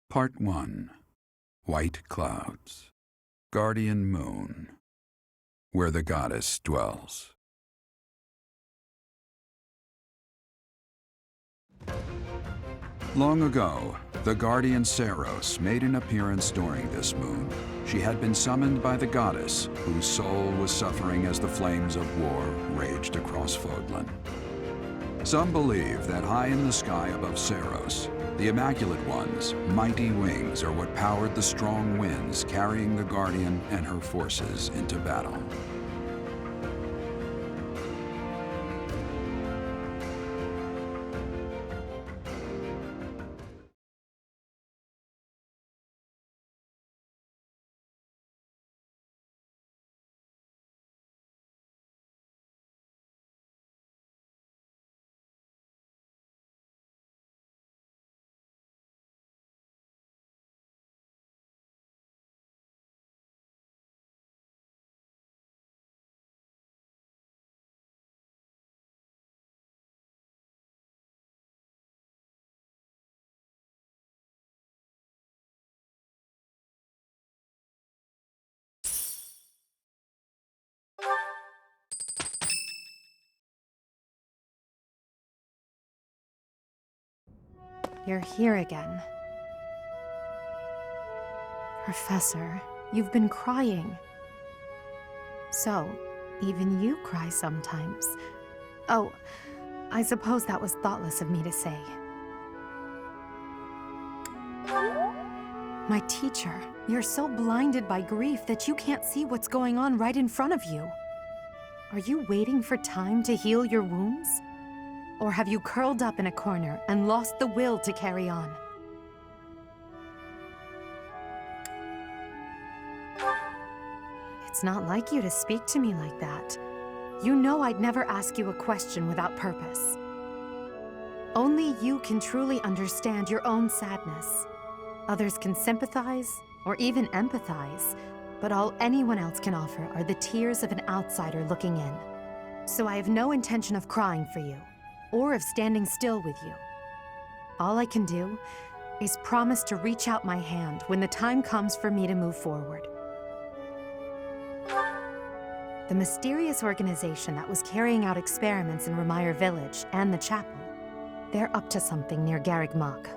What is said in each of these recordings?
Part 1. White Clouds. Guardian Moon. Where the goddess dwells. Long ago, the guardian Saros made an appearance during this moon. She had been summoned by the goddess, whose soul was suffering as the flames of war raged across Fodlan. Some believe that high in the sky above Saros, the Immaculate One's mighty wings are what powered the strong winds carrying the Guardian and her forces into battle. You're here again. Professor, you've been crying. So, even you cry sometimes. Oh, I suppose that was thoughtless of me to say. My teacher, you're so blinded by grief that you can't see what's going on right in front of you. Are you waiting for time to heal your wounds? Or have you curled up in a corner and lost the will to carry on? It's not like you to speak to me like that. You know I'd never ask you a question without purpose. Only you can truly understand your own sadness. Others can sympathize, or even empathize, but all anyone else can offer are the tears of an outsider looking in. So I have no intention of crying for you, or of standing still with you. All I can do is promise to reach out my hand when the time comes for me to move forward. The mysterious organization that was carrying out experiments in Remire Village and the chapel, they're up to something near Garreg Mach.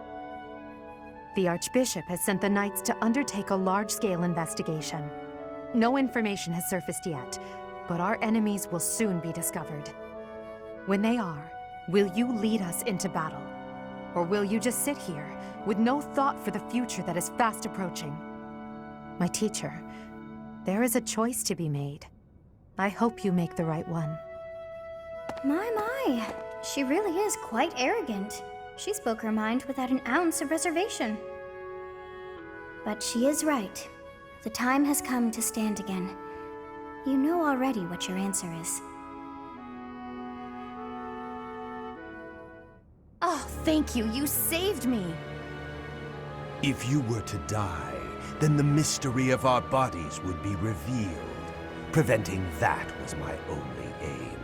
The Archbishop has sent the Knights to undertake a large-scale investigation. No information has surfaced yet, but our enemies will soon be discovered. When they are, will you lead us into battle? Or will you just sit here, with no thought for the future that is fast approaching? My teacher, there is a choice to be made. I hope you make the right one. My. She really is quite arrogant. She spoke her mind without an ounce of reservation. But she is right. The time has come to stand again. You know already what your answer is. Oh, thank you. You saved me. If you were to die, then the mystery of our bodies would be revealed. Preventing that was my only aim.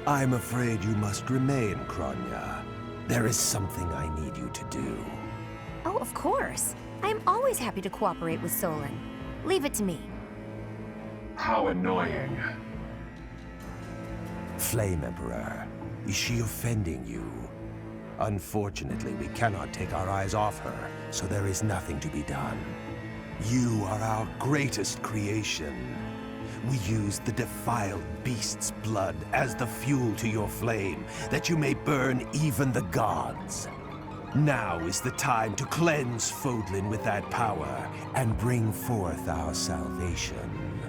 I'm afraid you must remain, Kronya. There is something I need you to do. Oh, of course. I am always happy to cooperate with Solon. Leave it to me. How annoying. Flame Emperor, is she offending you? Unfortunately, we cannot take our eyes off her, so there is nothing to be done. You are our greatest creation. We use the defiled beast's blood as the fuel to your flame, that you may burn even the gods. Now is the time to cleanse Fodlan with that power and bring forth our salvation.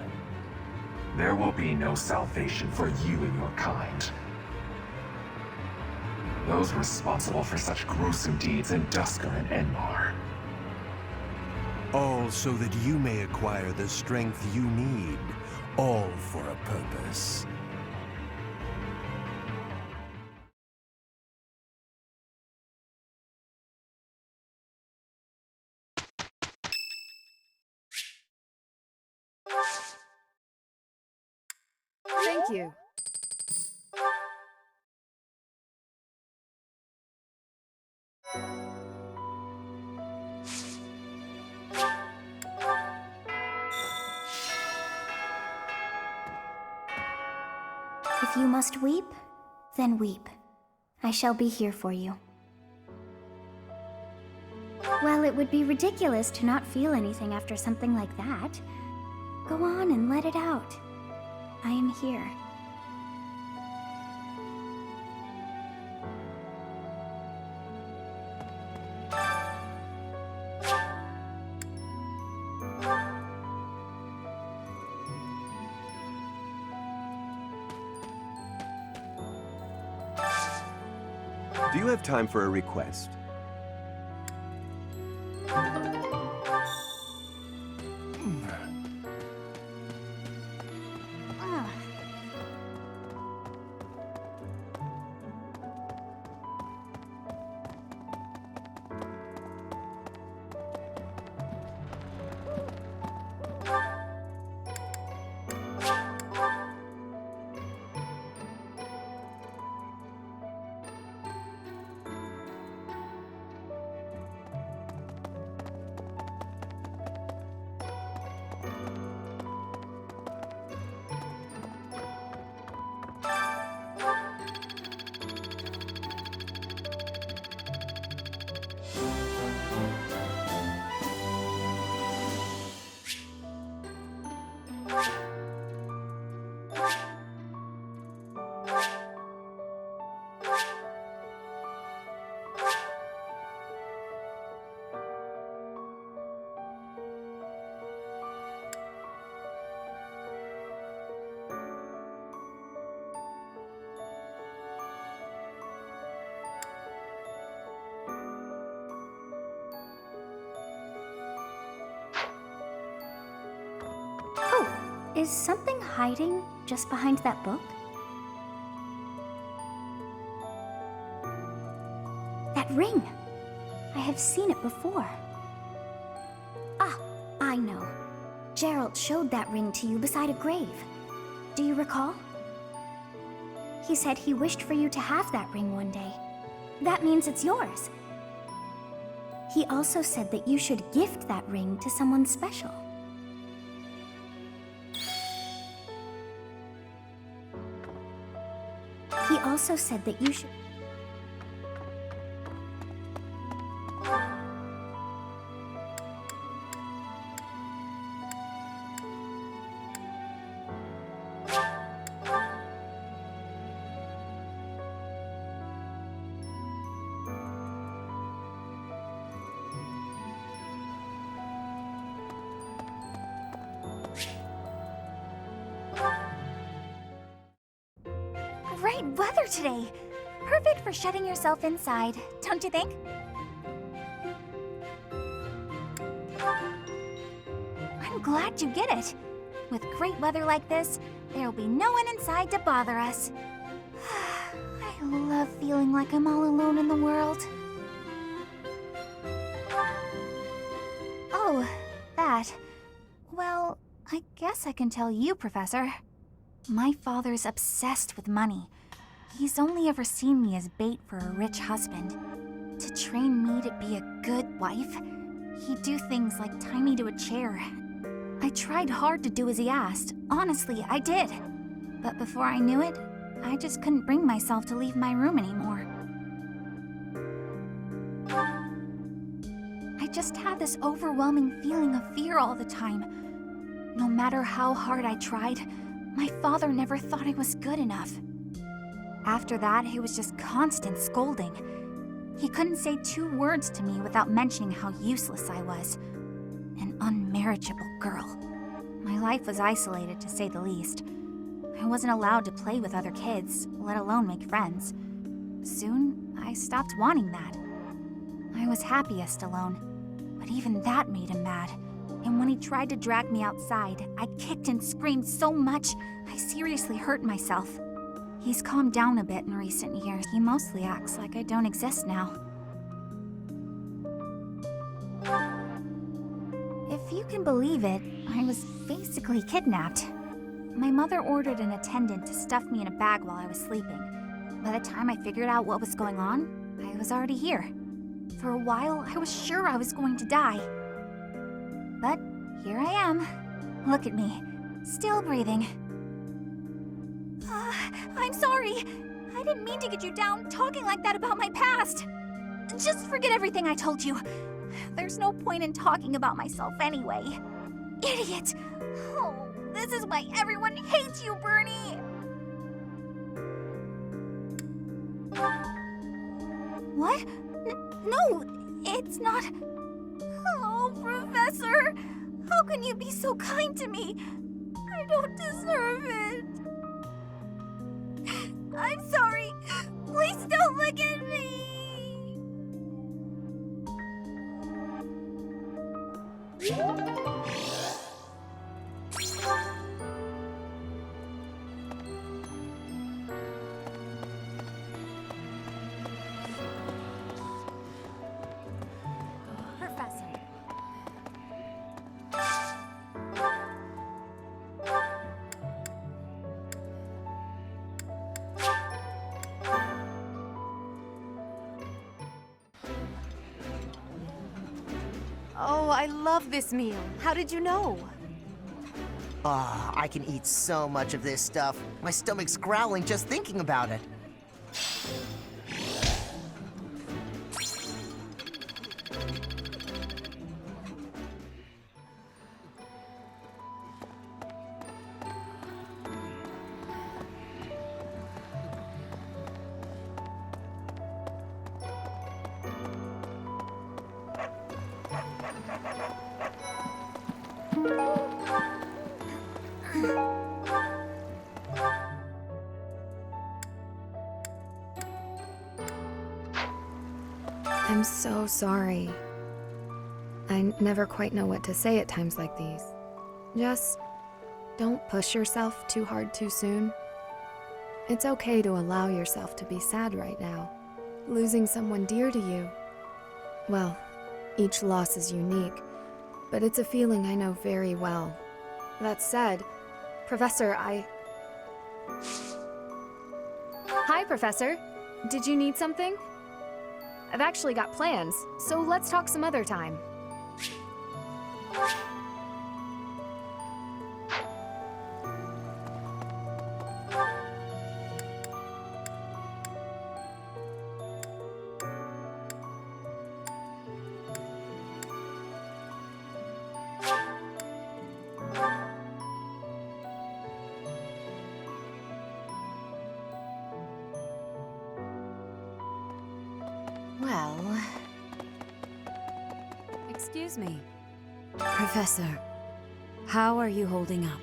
There will be no salvation for you and your kind. Those responsible for such gruesome deeds in Dusker and Enmar. All so that you may acquire the strength you need, all for a purpose. Thank you. If you must weep, then weep. I shall be here for you. Well, it would be ridiculous to not feel anything after something like that. Go on and let it out. I am here. Do you have time for a request? Is something hiding just behind that book? That ring! I have seen it before. Ah, I know. Jeralt showed that ring to you beside a grave. Do you recall? He said he wished for you to have that ring one day. That means it's yours. He also said that you should gift that ring to someone special. He also said that you should... Great weather today! Perfect for shutting yourself inside, don't you think? I'm glad you get it. With great weather like this, there'll be no one inside to bother us. I love feeling like I'm all alone in the world. Oh, that. Well, I guess I can tell you, Professor. My father's obsessed with money. He's only ever seen me as bait for a rich husband. To train me to be a good wife, he'd do things like tie me to a chair. I tried hard to do as he asked. Honestly, I did. But before I knew it, I just couldn't bring myself to leave my room anymore. I just had this overwhelming feeling of fear all the time. No matter how hard I tried, my father never thought I was good enough. After that, it was just constant scolding. He couldn't say 2 words to me without mentioning how useless I was. An unmarriageable girl. My life was isolated, to say the least. I wasn't allowed to play with other kids, let alone make friends. Soon, I stopped wanting that. I was happiest alone, but even that made him mad. And when he tried to drag me outside, I kicked and screamed so much, I seriously hurt myself. He's calmed down a bit in recent years. He mostly acts like I don't exist now. If you can believe it, I was basically kidnapped. My mother ordered an attendant to stuff me in a bag while I was sleeping. By the time I figured out what was going on, I was already here. For a while, I was sure I was going to die. But here I am. Look at me, still breathing. I'm sorry. I didn't mean to get you down talking like that about my past. Just forget everything I told you. There's no point in talking about myself anyway. Idiot! Oh, this is why everyone hates you, Bernie! What? No, it's not... Oh, Professor! How can you be so kind to me? I don't deserve it. I'm sorry. Please don't look at me. Professor. Oh, I love this meal. How did you know? Ah, I can eat so much of this stuff. My stomach's growling just thinking about it. I'm so sorry. I never quite know what to say at times like these. Just don't push yourself too hard too soon. It's okay to allow yourself to be sad right now. Losing someone dear to you. Well, each loss is unique, but it's a feeling I know very well. That said, Professor, Hi, Professor. Did you need something? I've actually got plans, so let's talk some other time. Well... Excuse me. Professor, how are you holding up?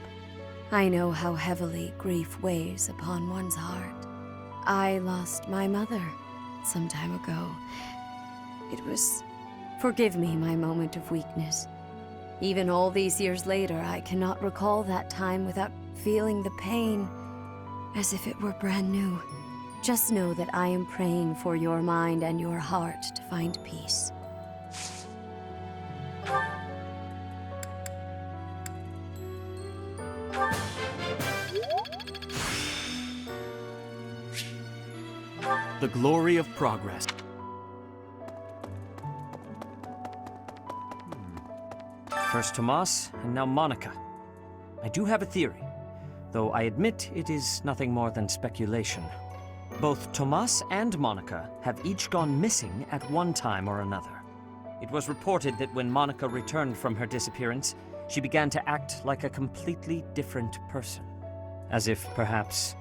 I know how heavily grief weighs upon one's heart. I lost my mother some time ago. It was... Forgive me my moment of weakness. Even all these years later, I cannot recall that time without feeling the pain as if it were brand new. Just know that I am praying for your mind and your heart to find peace. The glory of progress. First Tomas, and now Monica. I do have a theory, though I admit it is nothing more than speculation. Both Tomas and Monica have each gone missing at one time or another. It was reported that when Monica returned from her disappearance, she began to act like a completely different person. As if, perhaps,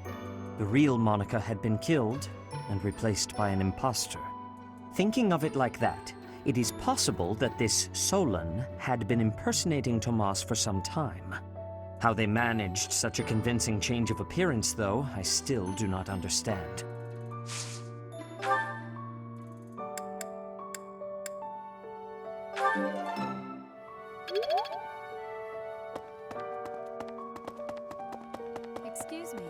the real Monica had been killed and replaced by an imposter. Thinking of it like that, it is possible that this Solon had been impersonating Tomas for some time. How they managed such a convincing change of appearance, though, I still do not understand. Excuse me.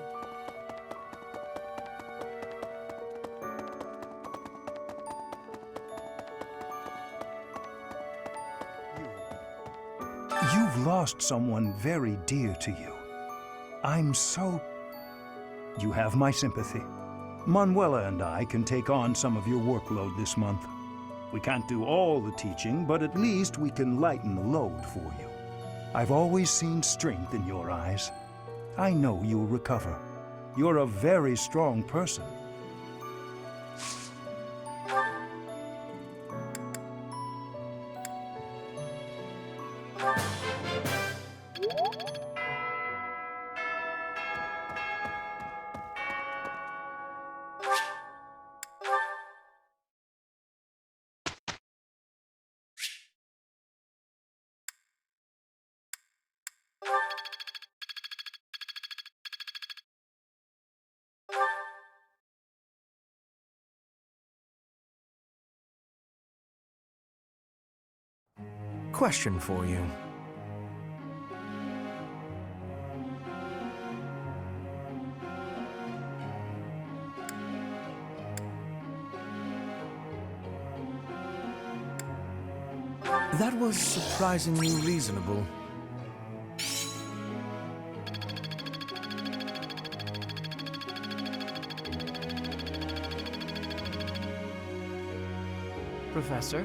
You've lost someone very dear to you. I'm so... You have my sympathy. Manuela and I can take on some of your workload this month. We can't do all the teaching, but at least we can lighten the load for you. I've always seen strength in your eyes. I know you'll recover. You're a very strong person. Question for you. That was surprisingly reasonable. Professor?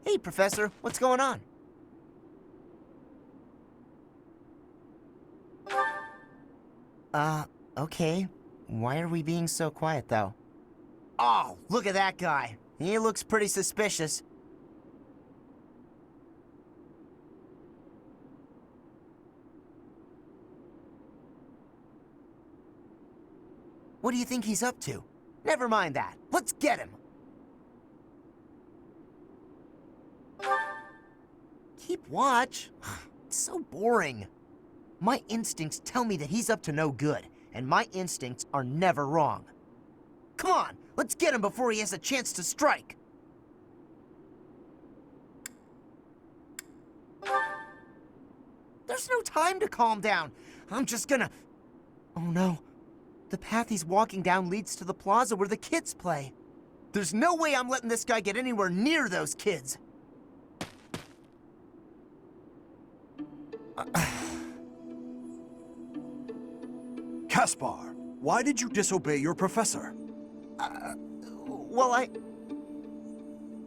Hey, Professor, what's going on? Okay. Why are we being so quiet, though? Oh, look at that guy. He looks pretty suspicious. What do you think he's up to? Never mind that. Let's get him. Keep watch. It's so boring. My instincts tell me that he's up to no good, and my instincts are never wrong. Come on, let's get him before he has a chance to strike. There's no time to calm down. I'm just gonna... Oh no. The path he's walking down leads to the plaza where the kids play. There's no way I'm letting this guy get anywhere near those kids. Caspar, why did you disobey your professor? Well,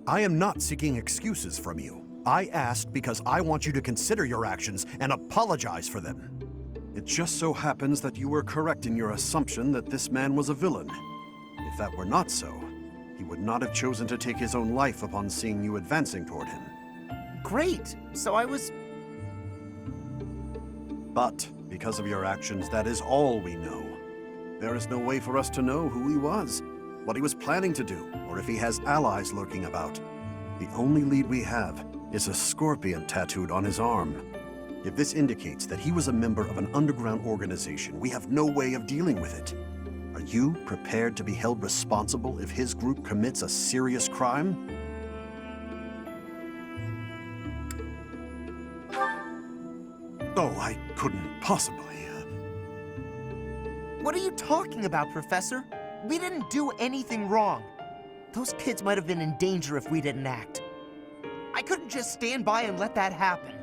I am not seeking excuses from you. I asked because I want you to consider your actions and apologize for them. It just so happens that you were correct in your assumption that this man was a villain. If that were not so, he would not have chosen to take his own life upon seeing you advancing toward him. Great. So I was... But, because of your actions, that is all we know. There is no way for us to know who he was, what he was planning to do, or if he has allies lurking about. The only lead we have is a scorpion tattooed on his arm. If this indicates that he was a member of an underground organization, we have no way of dealing with it. Are you prepared to be held responsible if his group commits a serious crime? Oh, I couldn't possibly. What are you talking about, Professor? We didn't do anything wrong. Those kids might have been in danger if we didn't act. I couldn't just stand by and let that happen.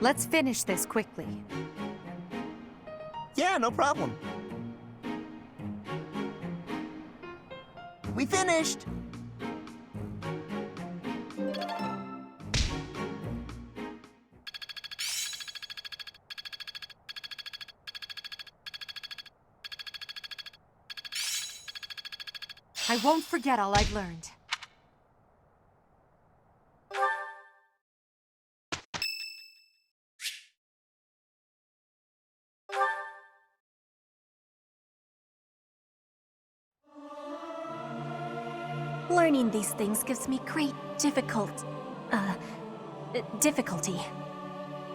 Let's finish this quickly. Yeah, no problem. We finished! I won't forget all I've learned. Learning these things gives me great difficulty.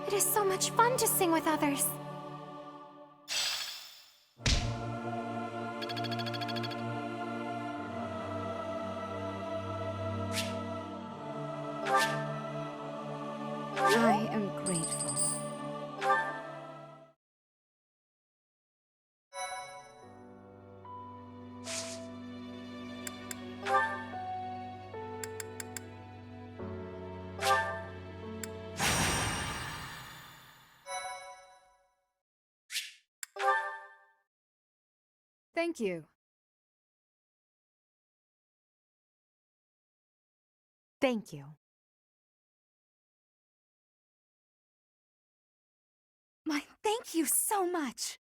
It is so much fun to sing with others. Thank you. Thank you. Thank you so much.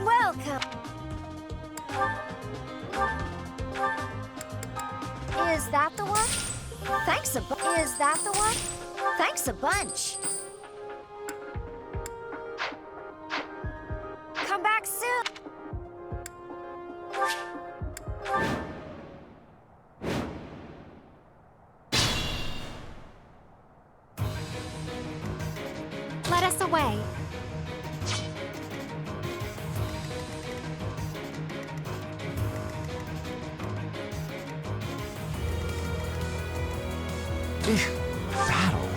Welcome! Is that the one? Thanks a bunch. Is that the one? Thanks a bunch. Come back soon. Let us away. Battle?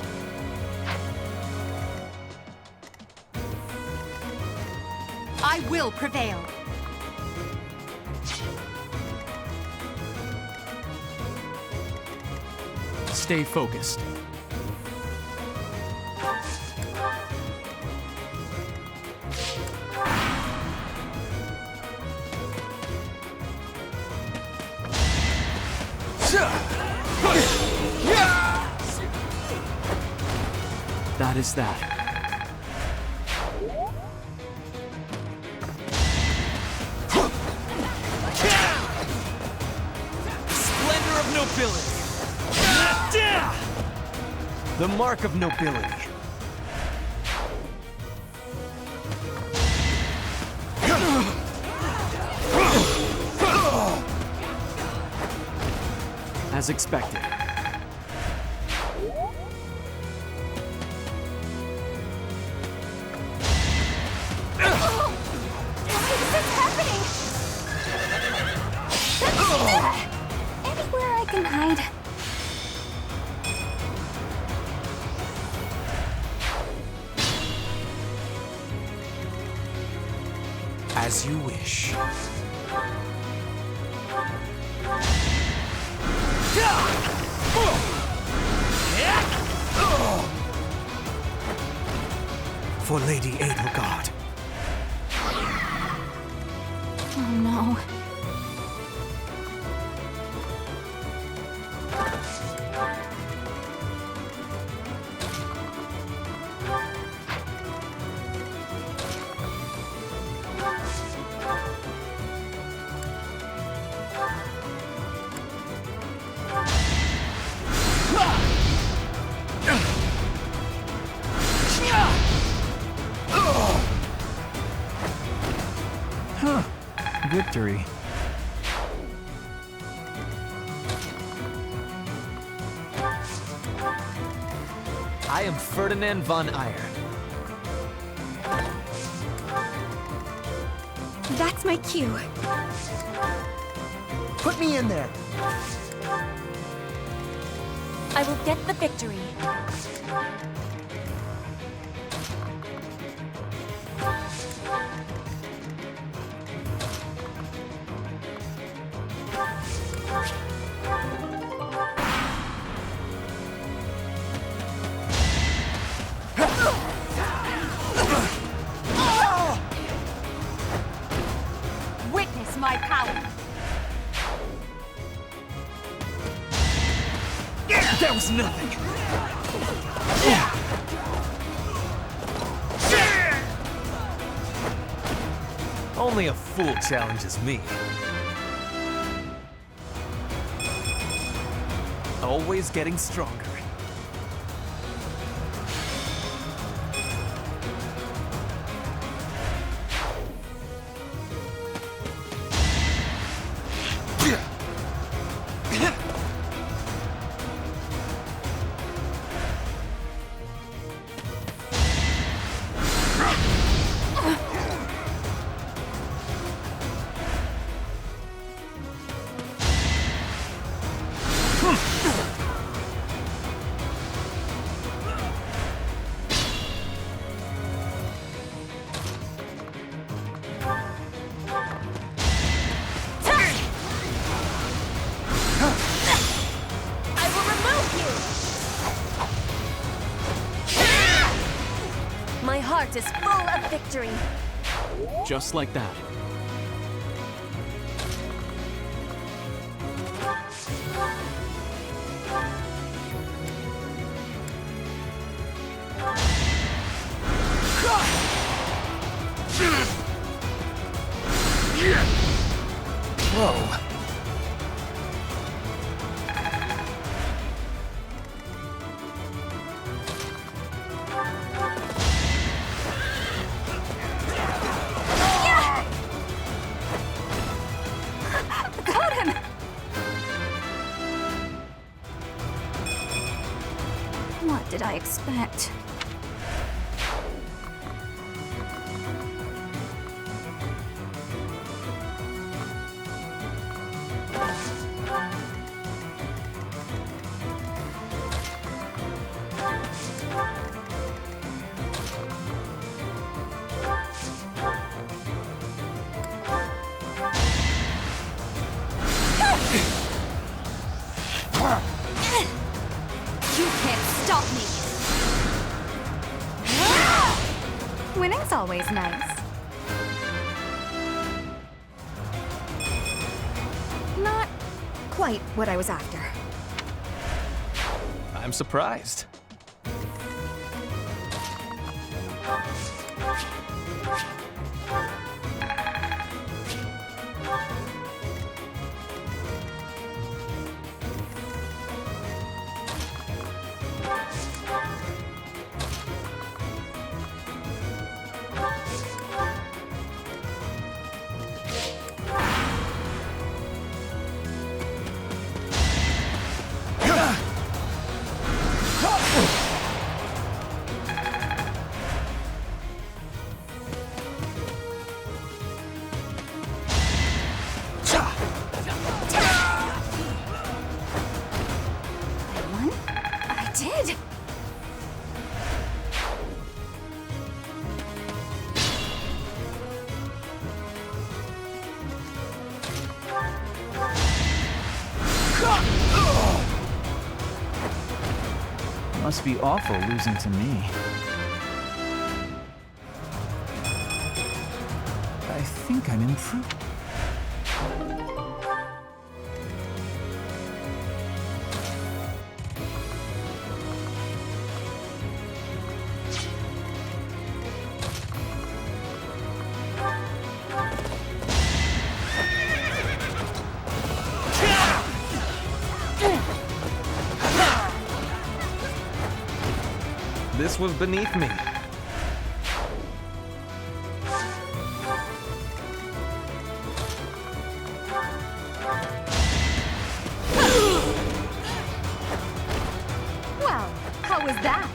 I will prevail. Stay focused. That is that. Splendor of nobility. The mark of nobility. As expected. Anywhere I can hide. As you wish. For Lady Edelgard. Oh no. Victory. I am Ferdinand von Eyre. That's my cue. Put me in there. I will get the victory. Witness my power. That was nothing. Only a fool challenges me. Always getting stronger. heart is full of victory. Just like that. Whoa. Got him! What did I expect? You can't stop me! Winning's always nice. Not quite what I was after. I'm surprised. Must be awful losing to me. I think I'm improving. This was beneath me. Well, how was that?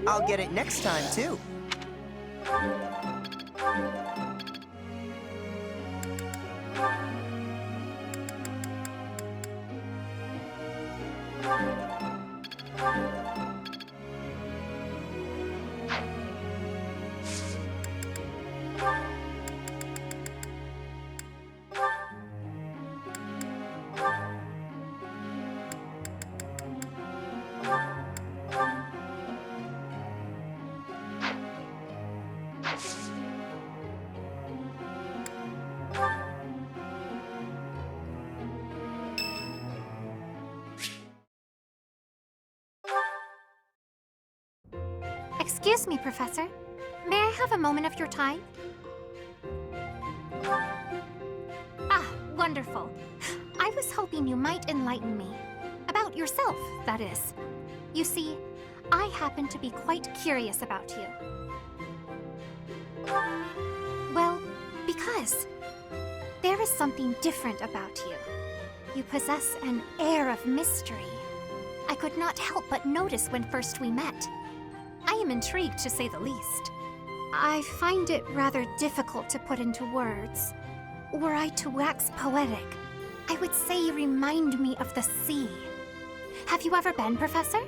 I'll get it next time, too. Excuse me, Professor. May I have a moment of your time? Ah, wonderful. I was hoping you might enlighten me. About yourself, that is. You see, I happen to be quite curious about you. Well, because there is something different about you. You possess an air of mystery. I could not help but notice when first we met. I am intrigued, to say the least. I find it rather difficult to put into words. Were I to wax poetic, I would say you remind me of the sea. Have you ever been, Professor?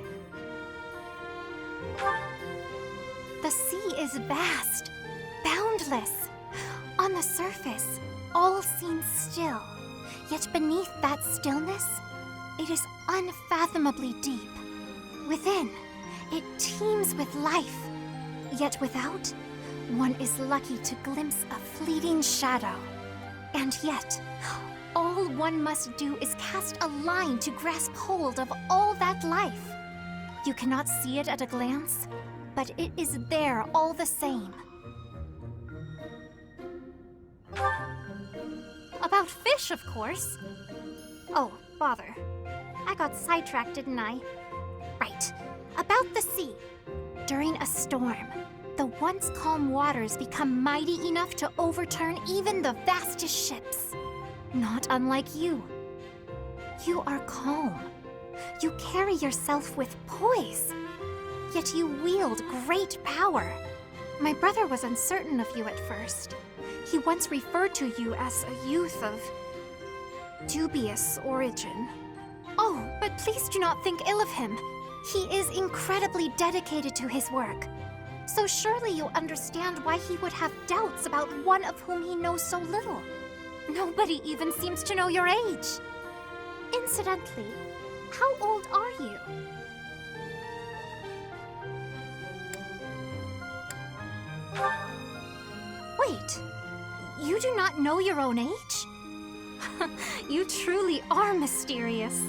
The sea is vast, boundless. On the surface, all seems still. Yet beneath that stillness, it is unfathomably deep. Within, it teems with life. Yet without, one is lucky to glimpse a fleeting shadow. And yet, all one must do is cast a line to grasp hold of all that life. You cannot see it at a glance, but it is there all the same. About fish, of course. Oh, bother. I got sidetracked, didn't I? Right. About the sea. During a storm, the once calm waters become mighty enough to overturn even the vastest ships. Not unlike you. You are calm. You carry yourself with poise. Yet you wield great power. My brother was uncertain of you at first. He once referred to you as a youth of dubious origin. Oh, but please do not think ill of him. He is incredibly dedicated to his work. So surely you understand why he would have doubts about one of whom he knows so little. Nobody even seems to know your age. Incidentally, how old are you? Wait, you do not know your own age? You truly are mysterious.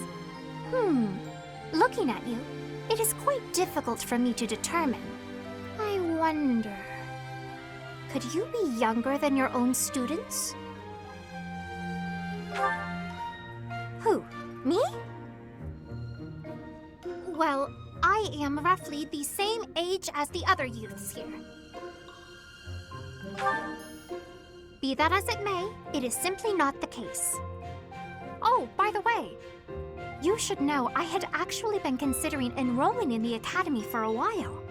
Looking at you, it is quite difficult for me to determine. I wonder... could you be younger than your own students? Who? Me? Well, I am roughly the same age as the other youths here. Be that as it may, it is simply not the case. Oh, by the way, you should know I had actually been considering enrolling in the academy for a while.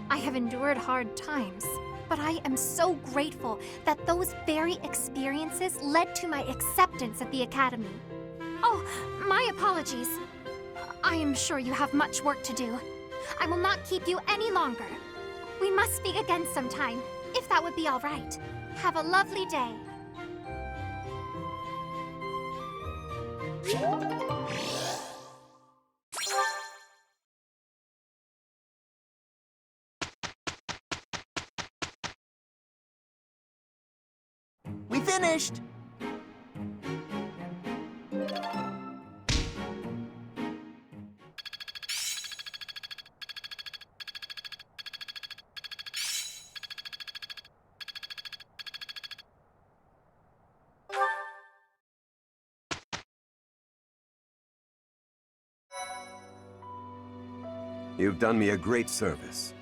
I have endured hard times, but I am so grateful that those very experiences led to my acceptance at the academy. Oh, my apologies. I am sure you have much work to do. I will not keep you any longer. We must speak again sometime, if that would be all right. Have a lovely day. We finished! You've done me a great service.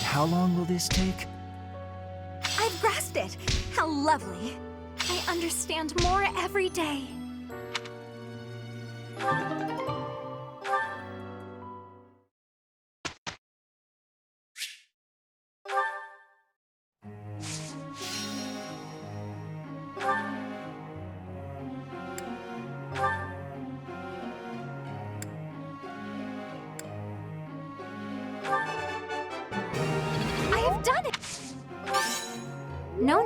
How long will this take? I've grasped it! How lovely! I understand more every day.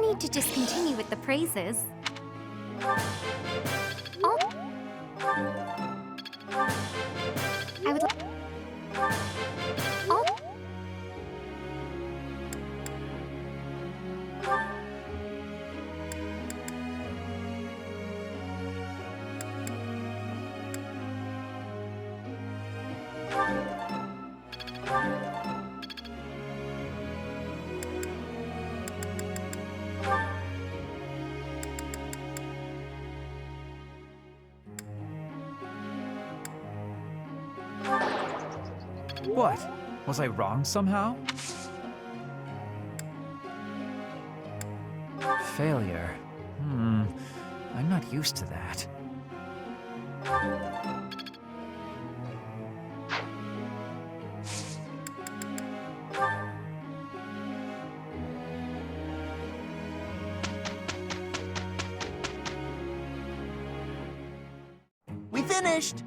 need to just continue with the praises. Oh. I would like... Oh. What? Was I wrong somehow? Failure. I'm not used to that. We finished!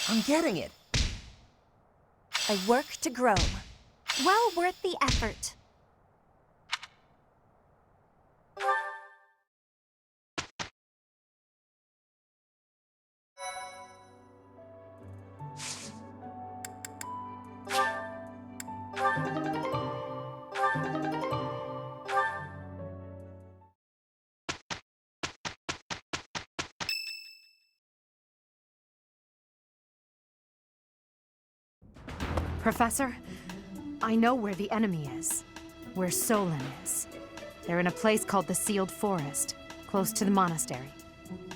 I'm getting it. I work to grow. Well worth the effort. Professor, I know where the enemy is. Where Solon is. They're in a place called the Sealed Forest, close to the monastery.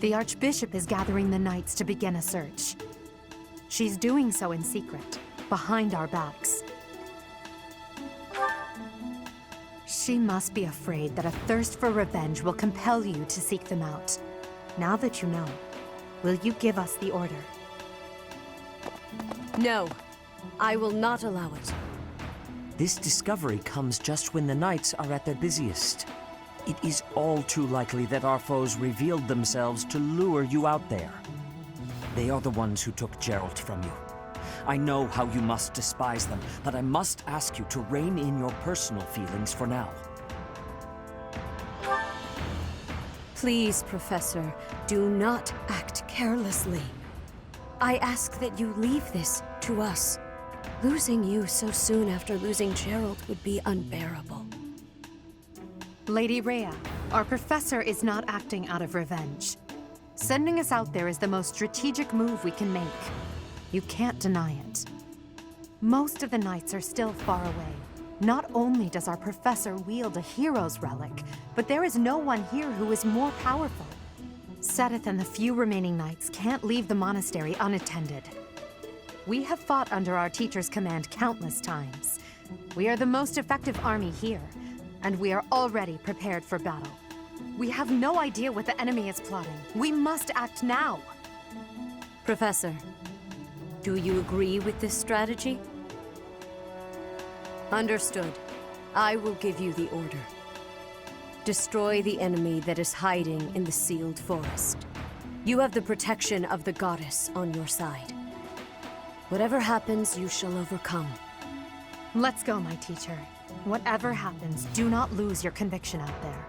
The Archbishop is gathering the knights to begin a search. She's doing so in secret, behind our backs. She must be afraid that a thirst for revenge will compel you to seek them out. Now that you know, will you give us the order? No. I will not allow it. This discovery comes just when the knights are at their busiest. It is all too likely that our foes revealed themselves to lure you out there. They are the ones who took Jeralt from you. I know how you must despise them, but I must ask you to rein in your personal feelings for now. Please, Professor, do not act carelessly. I ask that you leave this to us. Losing you so soon after losing Jeralt would be unbearable. Lady Rhea, our professor is not acting out of revenge. Sending us out there is the most strategic move we can make. You can't deny it. Most of the knights are still far away. Not only does our professor wield a hero's relic, but there is no one here who is more powerful. Seteth and the few remaining knights can't leave the monastery unattended. We have fought under our teacher's command countless times. We are the most effective army here, and we are already prepared for battle. We have no idea what the enemy is plotting. We must act now! Professor, do you agree with this strategy? Understood. I will give you the order. Destroy the enemy that is hiding in the Sealed Forest. You have the protection of the goddess on your side. Whatever happens, you shall overcome. Let's go, my teacher. Whatever happens, do not lose your conviction out there.